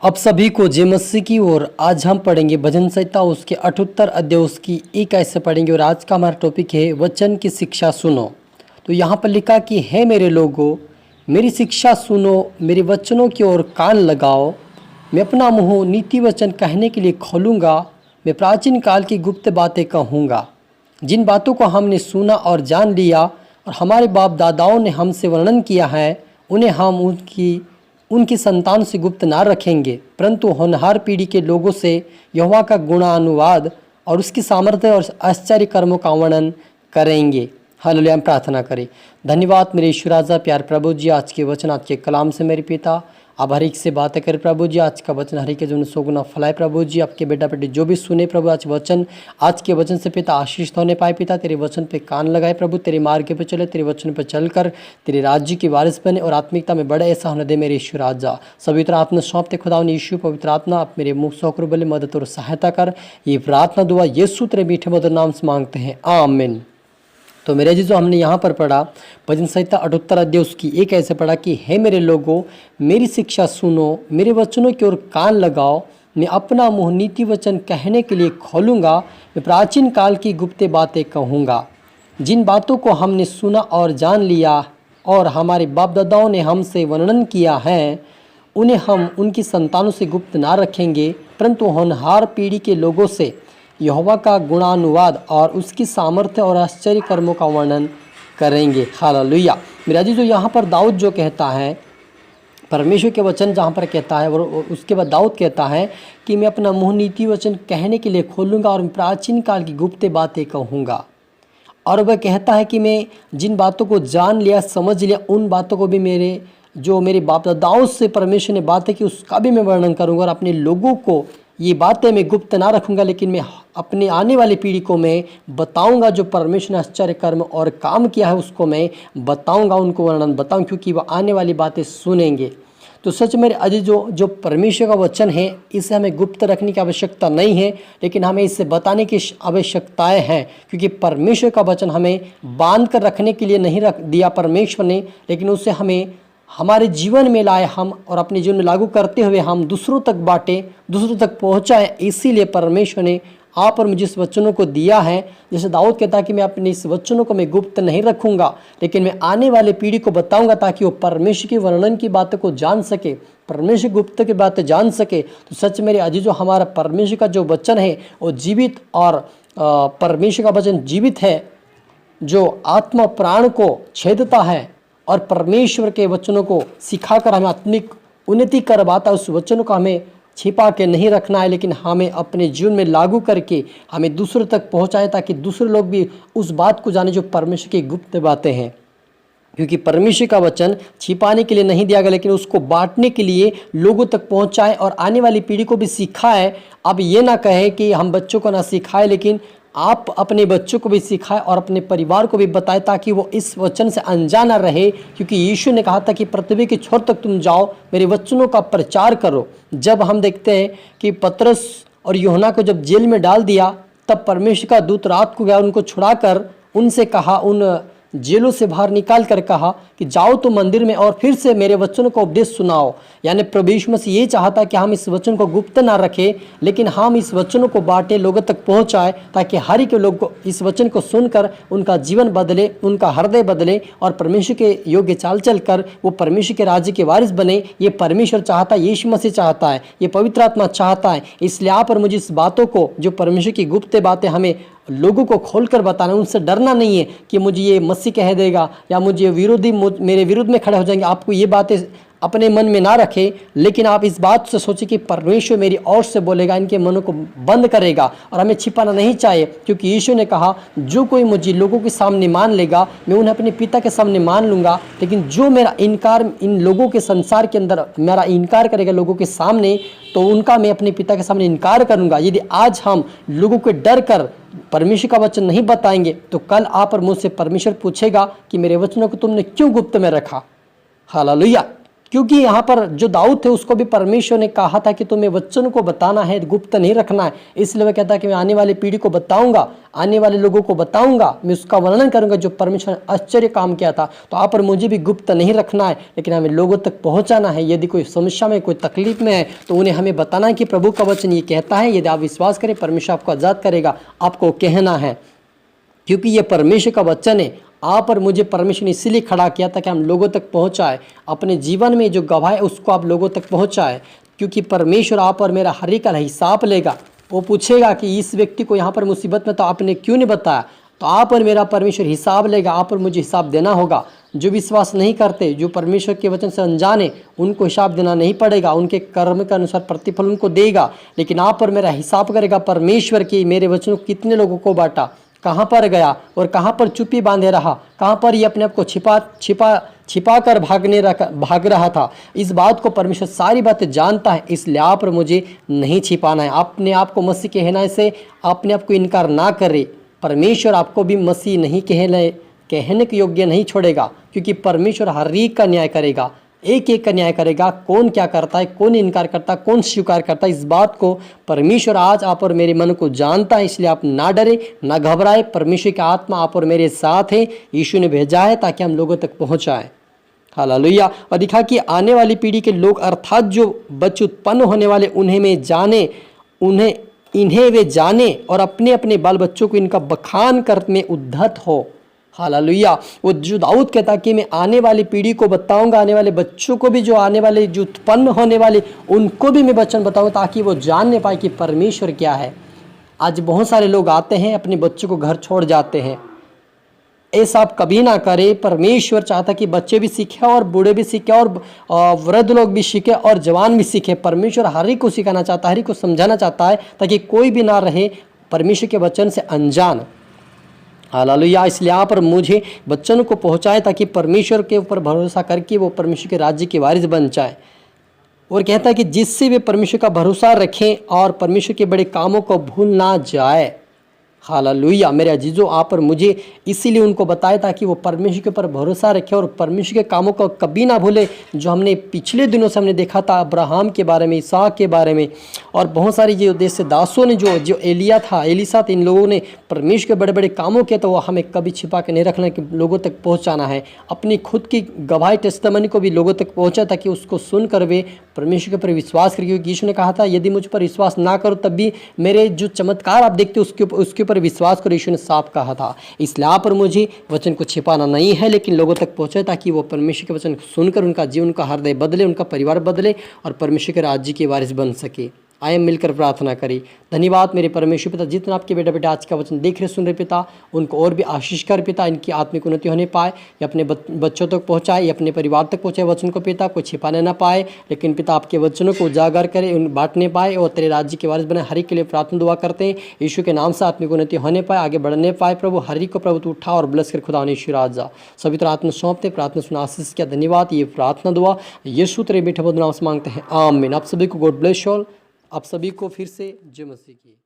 अब सभी को जय मसीह की ओर। आज हम पढ़ेंगे भजन संहिता उसके 78 अध्याय उसकी एक ऐसे पढ़ेंगे और आज का हमारा टॉपिक है वचन की शिक्षा सुनो। तो यहाँ पर लिखा कि हे मेरे लोगों, मेरी शिक्षा सुनो, मेरे वचनों की ओर कान लगाओ। मैं अपना मुंह नीति वचन कहने के लिए खोलूँगा। मैं प्राचीन काल की गुप्त बातें कहूँगा, जिन बातों को हमने सुना और जान लिया और हमारे बाप दादाओं ने हमसे वर्णन किया है, उन्हें हम उनकी संतान से गुप्त ना रखेंगे, परंतु होनहार पीढ़ी के लोगों से यहोवा का गुणानुवाद और उसकी सामर्थ्य और आश्चर्य कर्मों का वर्णन करेंगे। हालेलुया। हम प्रार्थना करें। धन्यवाद मेरे ईश्वर राजा, प्यार प्रभु जी, आज के वचन आज के कलाम से मेरे पिता आप हर एक से बातें करें प्रभु जी। आज का वचन हर एक के जीवन में सौ गुना फैलाए प्रभु जी। आपके बेटा बेटी जो भी सुने प्रभु आज के वचन से पिता आशीष होने पाए पिता। तेरे वचन पे कान लगाए प्रभु, तेरे मार्ग पे चले, तेरे वचन पे चलकर तेरे राज्य की वारिस बने और आत्मिकता में बड़े ऐसा होने दे मेरे ईश्वर राजा। पवित्र आत्मा सौंपते खुदा यीशु, पवित्र आत्मा आप मेरे मुख से होकर बोले, मदद और सहायता कर। ये प्रार्थना दुआ यीशु तेरे मीठे मधुर नाम से मांगते हैं, आमीन। तो मेरे जी जो हमने यहाँ पर पढ़ा भजन संहिता 78 अध्याय उसकी एक ऐसे पढ़ा कि हे मेरे लोगों, मेरी शिक्षा सुनो, मेरे वचनों की ओर कान लगाओ। मैं अपना मुंह नीति वचन कहने के लिए खोलूँगा। मैं प्राचीन काल की गुप्त बातें कहूँगा, जिन बातों को हमने सुना और जान लिया और हमारे बाप दादाओं ने हमसे वर्णन किया है, उन्हें हम उनकी संतानों से गुप्त ना रखेंगे, परंतु होनहार पीढ़ी के लोगों से यहोवा का गुणानुवाद और उसकी सामर्थ्य और आश्चर्य कर्मों का वर्णन करेंगे। हालेलुया। मेरा जी जो यहाँ पर दाऊद जो कहता है, परमेश्वर के वचन जहाँ पर कहता है और उसके बाद दाऊद कहता है कि मैं अपना मुंह नीति वचन कहने के लिए खोलूँगा और प्राचीन काल की गुप्त बातें कहूँगा। और वह कहता है कि मैं जिन बातों को जान लिया समझ लिया, उन बातों को भी मेरे बाप दादाओं से परमेश्वर ने बातें की उसका भी मैं वर्णन करूँगा। और अपने लोगों को ये बातें मैं गुप्त ना रखूँगा, लेकिन मैं अपने आने वाली पीढ़ी को मैं बताऊँगा। जो परमेश्वर ने आश्चर्य कर्म और काम किया है उसको मैं बताऊँगा, उनको वर्णन बताऊँ, क्योंकि वह आने वाली बातें सुनेंगे। तो सच मेरे अजीज जो परमेश्वर का वचन है, इसे हमें गुप्त रखने की आवश्यकता नहीं है, लेकिन हमें इसे बताने की आवश्यकताएं हैं, क्योंकि परमेश्वर का वचन हमें बांध कर रखने के लिए नहीं रख दिया परमेश्वर ने, लेकिन उसे हमें हमारे जीवन में लाए हम और अपने जीवन में लागू करते हुए हम दूसरों तक बांटें, दूसरों तक पहुँचाएँ। इसीलिए परमेश्वर ने आप और मुझे इस वचनों को दिया है। जैसे दाऊद कहता है कि मैं अपने इस वचनों को मैं गुप्त नहीं रखूँगा, लेकिन मैं आने वाले पीढ़ी को बताऊँगा, ताकि वो परमेश्वर के वर्णन की बातों को जान सके, परमेश्वर गुप्त की बातें जान सके। तो सच मेरे अजीजों, हमारा परमेश्वर का जो वचन है वो जीवित और परमेश्वर का वचन जीवित है, जो आत्मा प्राण को छेदता है और परमेश्वर के वचनों को सिखाकर हमें आत्मिक उन्नति करवाता है। उस वचनों को हमें छिपा के नहीं रखना है, लेकिन हमें अपने जीवन में लागू करके हमें दूसरों तक पहुंचाए, ताकि दूसरे लोग भी उस बात को जाने जो परमेश्वर की गुप्त बातें हैं। क्योंकि परमेश्वर का वचन छिपाने के लिए नहीं दिया गया, लेकिन उसको बांटने के लिए लोगों तक पहुंचाए और आने वाली पीढ़ी को भी सिखाए। अब ये ना कहे कि हम बच्चों को ना सिखाए, लेकिन आप अपने बच्चों को भी सिखाएं और अपने परिवार को भी बताएं, ताकि वो इस वचन से अनजान ना रहे। क्योंकि यीशु ने कहा था कि पृथ्वी के छोर तक तुम जाओ, मेरे वचनों का प्रचार करो। जब हम देखते हैं कि पतरस और यूहन्ना को जब जेल में डाल दिया, तब परमेश्वर का दूत रात को गया, उनको छुड़ाकर उनसे कहा, उन जेलों से बाहर निकाल कर कहा कि जाओ तो मंदिर में और फिर से मेरे वचनों का उपदेश सुनाओ। यानी प्रभु यीशु मसीह ये चाहता कि हम इस वचन को गुप्त ना रखें, लेकिन हम इस वचनों को बांटे, लोगों तक पहुंचाए, ताकि हर एक लोग को इस वचन को सुनकर उनका जीवन बदले, उनका हृदय बदले और परमेश्वर के योग्य चाल चल कर वो परमेश्वर के राज्य के वारिस बने। ये परमेश्वर चाहता है, यीशु मसीह चाहता है, ये पवित्र आत्मा चाहता है। इसलिए आप और मुझे इस बातों को, जो परमेश्वर की गुप्त बातें हमें लोगों को खोलकर बताना, उनसे डरना नहीं है कि मुझे ये मसीह कह देगा या मुझे विरोधी मेरे विरुद्ध में खड़े हो जाएंगे। आपको ये बातें अपने मन में ना रखें, लेकिन आप इस बात से सोचें कि परमेश्वर मेरी ओर से बोलेगा, इनके मनों को बंद करेगा। और हमें छिपाना नहीं चाहिए, क्योंकि यीशु ने कहा, जो कोई मुझे लोगों के सामने मान लेगा, मैं उन्हें अपने पिता के सामने मान लूँगा। लेकिन जो मेरा इनकार इन लोगों के संसार के अंदर मेरा इनकार करेगा लोगों के सामने, तो उनका मैं अपने पिता के सामने इनकार करूँगा। यदि आज हम लोगों को डर कर परमेश्वर का वचन नहीं बताएंगे, तो कल आप और मुझसे परमेश्वर पूछेगा कि मेरे वचनों को तुमने क्यों गुप्त में रखा। हालेलुया। क्योंकि यहाँ पर जो दाऊद थे उसको भी परमेश्वर ने कहा था कि तुम्हें वचन को बताना है, गुप्त नहीं रखना है। इसलिए वह कहता है कि मैं आने वाली पीढ़ी को बताऊंगा, आने वाले लोगों को बताऊंगा, मैं उसका वर्णन करूंगा जो परमेश्वर ने आश्चर्य काम किया था। तो आप पर मुझे भी गुप्त नहीं रखना है, लेकिन हमें लोगों तक पहुंचाना है। यदि कोई समस्या में, कोई तकलीफ में है तो उन्हें हमें बताना है कि प्रभु का वचन ये कहता है। यदि आप विश्वास करें, परमेश्वर आपको आज़ाद करेगा, आपको कहना है, क्योंकि ये परमेश्वर का वचन है। आप और मुझे परमेश्वर ने इसीलिए खड़ा किया था कि हम लोगों तक पहुंचाए, अपने जीवन में जो गवाह है उसको आप लोगों तक पहुंचाए, क्योंकि परमेश्वर आप और मेरा हर एक का हिसाब लेगा। वो पूछेगा कि इस व्यक्ति को यहाँ पर मुसीबत में तो आपने क्यों नहीं बताया। तो आप और मेरा परमेश्वर हिसाब लेगा, आप और मुझे हिसाब देना होगा। जो विश्वास नहीं करते, जो परमेश्वर के वचन से अनजाने, उनको हिसाब देना नहीं पड़ेगा, उनके कर्म के अनुसार प्रतिफल उनको देगा। लेकिन आप और मेरा हिसाब करेगा परमेश्वर की, मेरे वचनों को कितने लोगों को बांटा, कहाँ पर गया और कहाँ पर चुप्पी बांधे रहा, कहाँ पर ये अपने आप को छिपा कर भाग रहा था। इस बात को परमेश्वर सारी बातें जानता है, इसलिए आप और मुझे नहीं छिपाना है। अपने आप को मसीह कहने से अपने आप को इनकार ना करे। परमेश्वर आपको भी मसीह नहीं कहने के योग्य नहीं छोड़ेगा, क्योंकि परमेश्वर हर एक का न्याय करेगा, एक एक का न्याय करेगा। कौन क्या करता है, कौन इनकार करता है, कौन स्वीकार करता है, इस बात को परमेश्वर आज आप और मेरे मन को जानता है। इसलिए आप ना डरे, ना घबराए। परमेश्वर की आत्मा आप और मेरे साथ है। यीशु ने भेजा है ताकि हम लोगों तक पहुंचाए। हालेलुया। और दिखा कि आने वाली पीढ़ी के लोग, अर्थात जो बच्चे उत्पन्न होने वाले, इन्हें वे जाने और अपने अपने बाल बच्चों को इनका बखान करने में उद्धत हो। हालेलुया। वो जो दाऊद कहता कि मैं आने वाली पीढ़ी को बताऊंगा, आने वाले बच्चों को भी, जो आने वाले जो उत्पन्न होने वाले उनको भी मैं वचन बताऊंगा, ताकि वो जानने पाए कि परमेश्वर क्या है। आज बहुत सारे लोग आते हैं, अपने बच्चों को घर छोड़ जाते हैं। ऐसा आप कभी ना करें। परमेश्वर चाहता कि बच्चे भी सीखे और बूढ़े भी सीखे और वृद्ध लोग भी सीखे और जवान भी सीखे। परमेश्वर हर एक को सिखाना चाहता है, हर एक को समझाना चाहता है, ताकि कोई भी ना रहे परमेश्वर के वचन से अनजान। हालेलुया। इसलिए यहाँ पर मुझे बच्चों को पहुँचाए, ताकि परमेश्वर के ऊपर भरोसा करके वो परमेश्वर के राज्य के वारिस बन जाए। और कहता है कि जिससे वे परमेश्वर का भरोसा रखें और परमेश्वर के बड़े कामों को भूल ना जाए। हालेलुया। मेरे अजीजों, आप और मुझे इसीलिए उनको बताया था कि वो परमेश्वर के ऊपर भरोसा रखे और परमेश्वर के कामों को कभी ना भूले। जो हमने पिछले दिनों से हमने देखा था अब्राहम के बारे में, इसहाक के बारे में, और बहुत सारी जो देश से दासों ने, जो एलिया था, एलीसा था, इन लोगों ने परमेश्वर के बड़े बड़े कामों किए। तो वो हमें कभी छिपा के नहीं रखना, कि लोगों तक पहुँचाना है। अपनी खुद की गवाही टेस्टिमनी को भी लोगों तक पहुँचा, ताकि उसको सुनकर वे परमेश्वर के ऊपर विश्वास करें। क्योंकि यीशु ने कहा था, यदि मुझ पर विश्वास ना करो तब भी मेरे जो चमत्कार आप देखते उसके ऊपर विश्वास करो। यीशु ने साफ कहा था। इसलिए आप और मुझे वचन को छिपाना नहीं है, लेकिन लोगों तक पहुंचे, ताकि वो परमेश्वर के वचन सुनकर उनका जीवन, उनका हृदय बदले, उनका परिवार बदले और परमेश्वर के राज्य के वारिस बन सके। आइए मिलकर प्रार्थना करें। धन्यवाद मेरे परमेश्वर पिता, जितना आपके बेटा बेटा आज का वचन देख रहे सुन रहे पिता, उनको और भी आशीष कर पिता, इनकी आत्मिक उन्नति होने पाए, ये अपने बच्चों तक पहुँचाए, ये अपने परिवार तक पहुँचाए वचन को पिता, कोई छिपाने ना पाए, लेकिन पिता आपके वचनों को उजागर करे, उन बांटने पाए और तेरे राज्य के वारिस बने। हर एक के लिए प्रार्थना दुआ करते हैं, यीशु के नाम से आत्मिक उन्नति होने पाए, आगे बढ़ने पाए। प्रभु हर एक को प्रभु तू उठा और ब्लेस कर, खुदा ने ईश्वर आज जा सभी तरह आत्मा सौंपते, प्रार्थना सुना आशीष किया। धन्यवाद। ये प्रार्थना दुआ यीशु तेरे बेटे बद नाम से मांगते हैं, आमीन। आप सभी को गॉड ब्लेस यू ऑल। आप सभी को फिर से जय मसीह की।